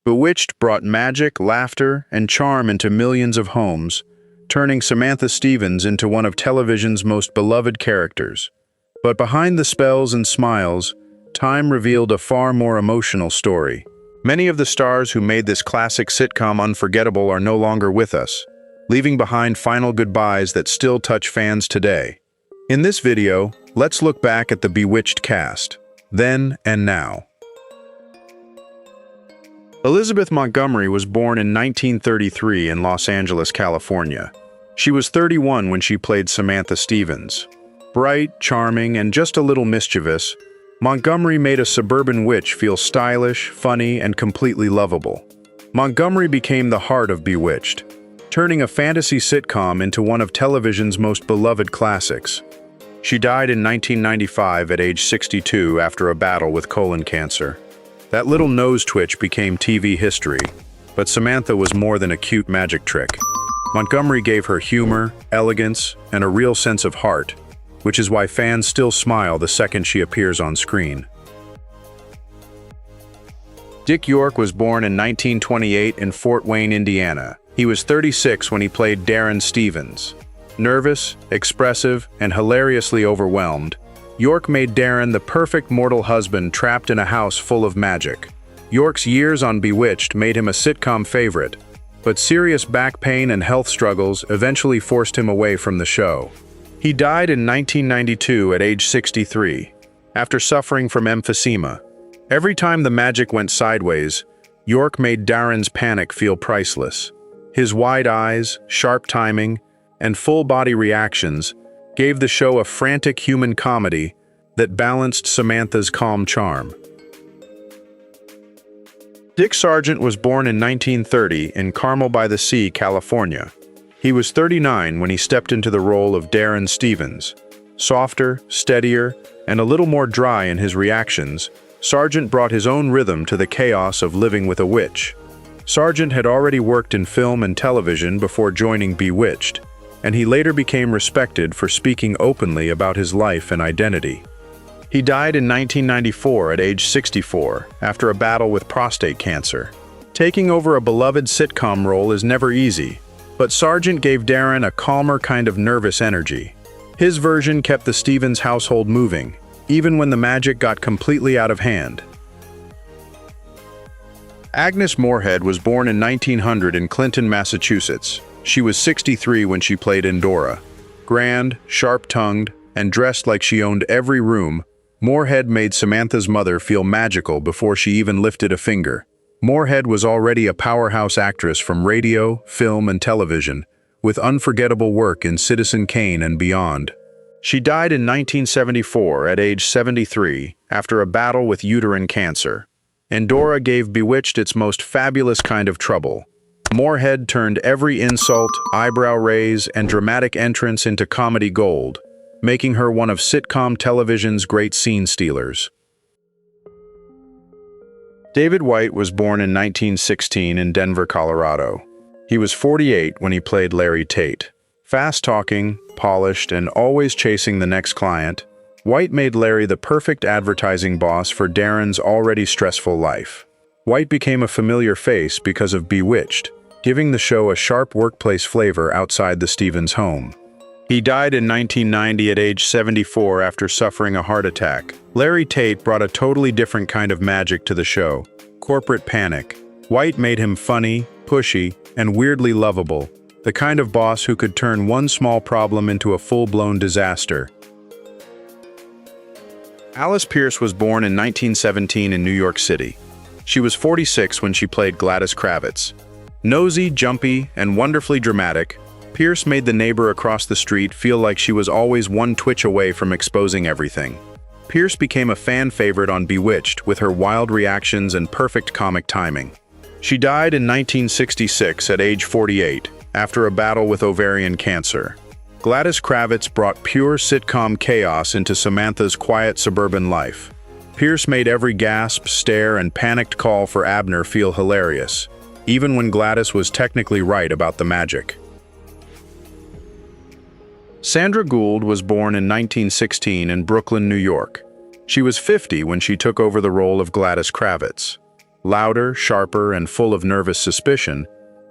Bewitched brought magic, laughter, and charm into millions of homes, turning Samantha Stevens into one of television's most beloved characters. But behind the spells and smiles, time revealed a far more emotional story. Many of the stars who made this classic sitcom unforgettable are no longer with us, leaving behind final goodbyes that still touch fans today. In this video, let's look back at the Bewitched cast, then and now. Elizabeth Montgomery was born in 1933 in Los Angeles, California. She was 31 when she played Samantha Stevens. Bright, charming, and just a little mischievous, Montgomery made a suburban witch feel stylish, funny, and completely lovable. Montgomery became the heart of Bewitched, turning a fantasy sitcom into one of television's most beloved classics. She died in 1995 at age 62 after a battle with colon cancer. That little nose twitch became TV history, but Samantha was more than a cute magic trick. Montgomery gave her humor, elegance, and a real sense of heart, which is why fans still smile the second she appears on screen. Dick York was born in 1928 in Fort Wayne, Indiana. He was 36 when he played Darren Stevens. Nervous, expressive, and hilariously overwhelmed, York made Darren the perfect mortal husband trapped in a house full of magic. York's years on Bewitched made him a sitcom favorite, but serious back pain and health struggles eventually forced him away from the show. He died in 1992 at age 63, after suffering from emphysema. Every time the magic went sideways, York made Darren's panic feel priceless. His wide eyes, sharp timing, and full-body reactions gave the show a frantic human comedy that balanced Samantha's calm charm. Dick Sargent was born in 1930 in Carmel-by-the-Sea, California. He was 39 when he stepped into the role of Darren Stevens. Softer, steadier, and a little more dry in his reactions, Sargent brought his own rhythm to the chaos of living with a witch. Sargent had already worked in film and television before joining Bewitched, and he later became respected for speaking openly about his life and identity. He died in 1994 at age 64 after a battle with prostate cancer. Taking over a beloved sitcom role is never easy, but Sargent gave Darren a calmer kind of nervous energy. His version kept the Stevens household moving, even when the magic got completely out of hand. Agnes Moorehead was born in 1900 in Clinton, Massachusetts. She was 63 when she played Endora. Grand, sharp-tongued, and dressed like she owned every room, Moorehead made Samantha's mother feel magical before she even lifted a finger. Moorehead was already a powerhouse actress from radio, film, and television, with unforgettable work in Citizen Kane and beyond. She died in 1974 at age 73 after a battle with uterine cancer. Endora gave Bewitched its most fabulous kind of trouble. Moorehead turned every insult, eyebrow raise, and dramatic entrance into comedy gold, making her one of sitcom television's great scene stealers. David White was born in 1916 in Denver, Colorado. He was 48 when he played Larry Tate. Fast-talking, polished, and always chasing the next client, White made Larry the perfect advertising boss for Darren's already stressful life. White became a familiar face because of Bewitched, giving the show a sharp workplace flavor outside the Stevens home. He died in 1990 at age 74 after suffering a heart attack. Larry Tate brought a totally different kind of magic to the show, corporate panic. White made him funny, pushy, and weirdly lovable, the kind of boss who could turn one small problem into a full-blown disaster. Alice Pearce was born in 1917 in New York City. She was 46 when she played Gladys Kravitz. Nosy, jumpy, and wonderfully dramatic, Pearce made the neighbor across the street feel like she was always one twitch away from exposing everything. Pearce became a fan favorite on Bewitched with her wild reactions and perfect comic timing. She died in 1966 at age 48 after a battle with ovarian cancer. Gladys Kravitz brought pure sitcom chaos into Samantha's quiet suburban life. Pearce made every gasp, stare, and panicked call for Abner feel hilarious, even when Gladys was technically right about the magic. Sandra Gould was born in 1916 in Brooklyn, New York. She was 50 when she took over the role of Gladys Kravitz. Louder, sharper, and full of nervous suspicion,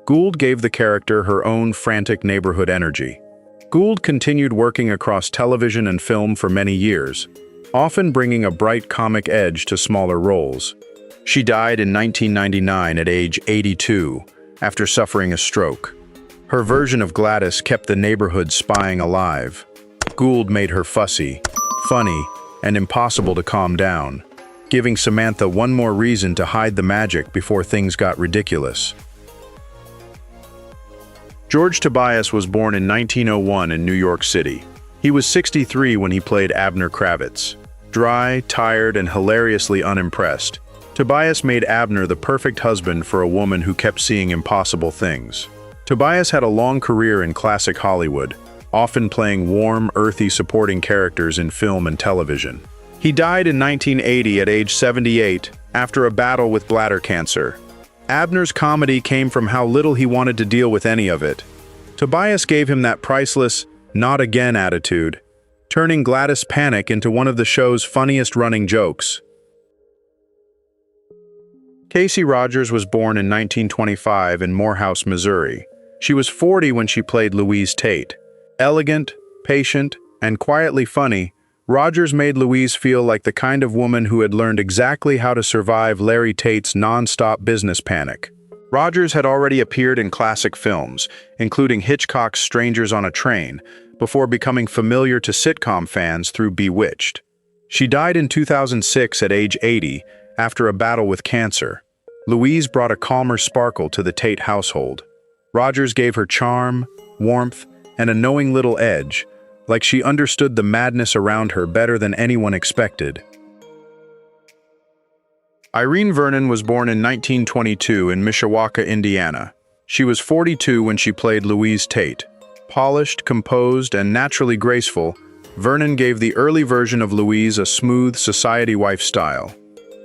Gould gave the character her own frantic neighborhood energy. Gould continued working across television and film for many years, often bringing a bright comic edge to smaller roles. She died in 1999 at age 82 after suffering a stroke. Her version of Gladys kept the neighborhood spying alive. Gould made her fussy, funny, and impossible to calm down, giving Samantha one more reason to hide the magic before things got ridiculous. George Tobias was born in 1901 in New York City. He was 63 when he played Abner Kravitz. Dry, tired, and hilariously unimpressed, Tobias made Abner the perfect husband for a woman who kept seeing impossible things. Tobias had a long career in classic Hollywood, often playing warm, earthy supporting characters in film and television. He died in 1980 at age 78 after a battle with bladder cancer. Abner's comedy came from how little he wanted to deal with any of it. Tobias gave him that priceless, not again attitude, turning Gladys' panic into one of the show's funniest running jokes. Casey Rogers was born in 1925 in Morehouse, Missouri. She was 40 when she played Louise Tate. Elegant, patient, and quietly funny, Rogers made Louise feel like the kind of woman who had learned exactly how to survive Larry Tate's non-stop business panic. Rogers had already appeared in classic films, including Hitchcock's Strangers on a Train, before becoming familiar to sitcom fans through Bewitched. She died in 2006 at age 80 after a battle with cancer. Louise brought a calmer sparkle to the Tate household. Rogers gave her charm, warmth, and a knowing little edge, like she understood the madness around her better than anyone expected. Irene Vernon was born in 1922 in Mishawaka, Indiana. She was 42 when she played Louise Tate. Polished, composed, and naturally graceful, Vernon gave the early version of Louise a smooth society wife style.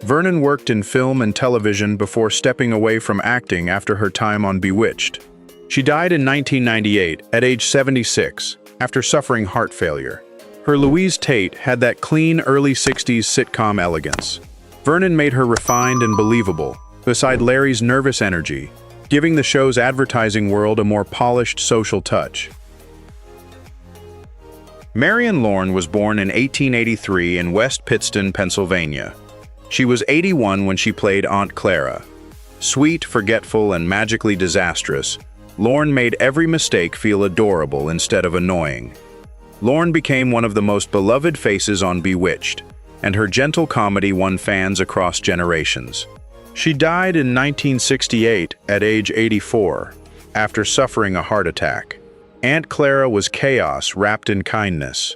Vernon worked in film and television before stepping away from acting after her time on Bewitched. She died in 1998 at age 76 after suffering heart failure. Her Louise Tate had that clean early 60s sitcom elegance. Vernon made her refined and believable, beside Larry's nervous energy, giving the show's advertising world a more polished social touch. Marion Lorne was born in 1883 in West Pittston, Pennsylvania. She was 81 when she played Aunt Clara. Sweet, forgetful, and magically disastrous, Lorne made every mistake feel adorable instead of annoying. Lorne became one of the most beloved faces on Bewitched, and her gentle comedy won fans across generations. She died in 1968 at age 84, after suffering a heart attack. Aunt Clara was chaos wrapped in kindness.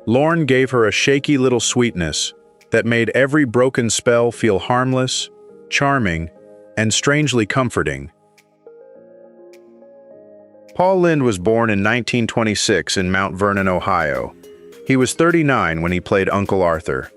Lorne gave her a shaky little sweetness that made every broken spell feel harmless, charming, and strangely comforting. Paul Lynde was born in 1926 in Mount Vernon, Ohio. He was 39 when he played Uncle Arthur.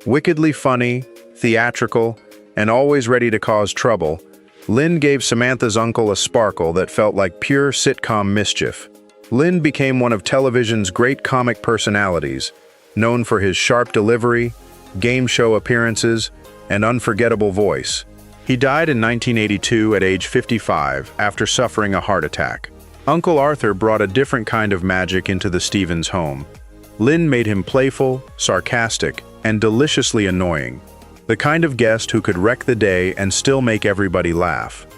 Wickedly funny, theatrical, and always ready to cause trouble, Lynde gave Samantha's uncle a sparkle that felt like pure sitcom mischief. Lynde became one of television's great comic personalities, known for his sharp delivery, game show appearances, and unforgettable voice. He died in 1982 at age 55 after suffering a heart attack. Uncle Arthur brought a different kind of magic into the Stevens home. Lynde made him playful, sarcastic, and deliciously annoying, the kind of guest who could wreck the day and still make everybody laugh.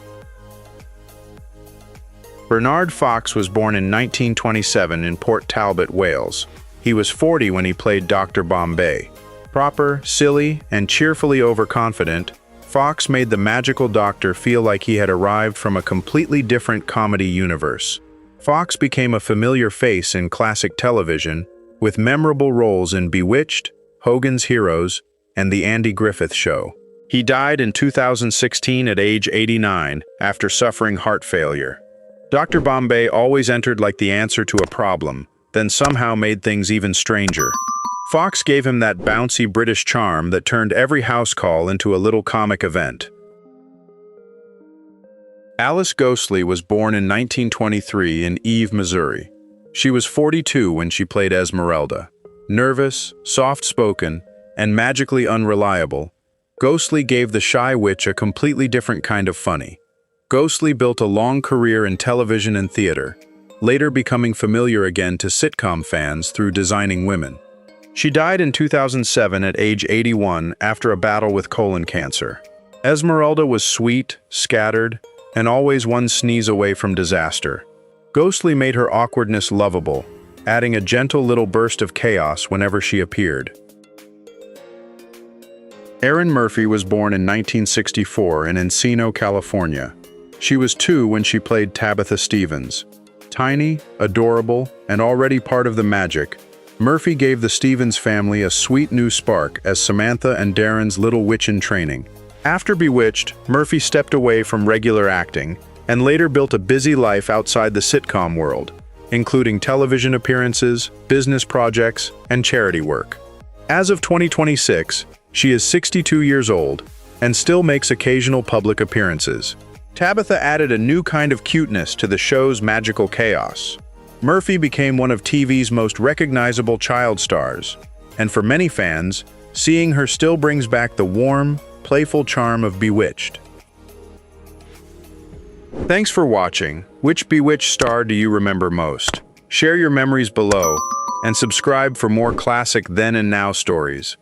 Bernard Fox was born in 1927 in Port Talbot, Wales. He was 40 when he played Dr. Bombay. Proper, silly, and cheerfully overconfident, Fox made the magical doctor feel like he had arrived from a completely different comedy universe. Fox became a familiar face in classic television, with memorable roles in Bewitched, Hogan's Heroes, and The Andy Griffith Show. He died in 2016 at age 89 after suffering heart failure. Dr. Bombay always entered like the answer to a problem, then somehow made things even stranger. Fox gave him that bouncy British charm that turned every house call into a little comic event. Alice Ghostley was born in 1923 in Eve, Missouri. She was 42 when she played Esmeralda. Nervous, soft-spoken, and magically unreliable, Ghostly gave the shy witch a completely different kind of funny. Ghostly built a long career in television and theater, later becoming familiar again to sitcom fans through designing women. She died in 2007 at age 81 after a battle with colon cancer. Esmeralda was sweet, scattered, and always one sneeze away from disaster. Ghostly made her awkwardness lovable, adding a gentle little burst of chaos whenever she appeared. Erin Murphy was born in 1964 in Encino, California. She was 2 when she played Tabitha Stevens. Tiny, adorable, and already part of the magic, Murphy gave the Stevens family a sweet new spark as Samantha and Darren's little witch in training. After Bewitched, Murphy stepped away from regular acting and later built a busy life outside the sitcom world, including television appearances, business projects, and charity work. As of 2026, she is 62 years old and still makes occasional public appearances. Tabitha added a new kind of cuteness to the show's magical chaos. Murphy became one of TV's most recognizable child stars, and for many fans, seeing her still brings back the warm, playful charm of Bewitched. Thanks for watching. Which Bewitched star do you remember most? Share your memories below, and subscribe for more classic then and now stories.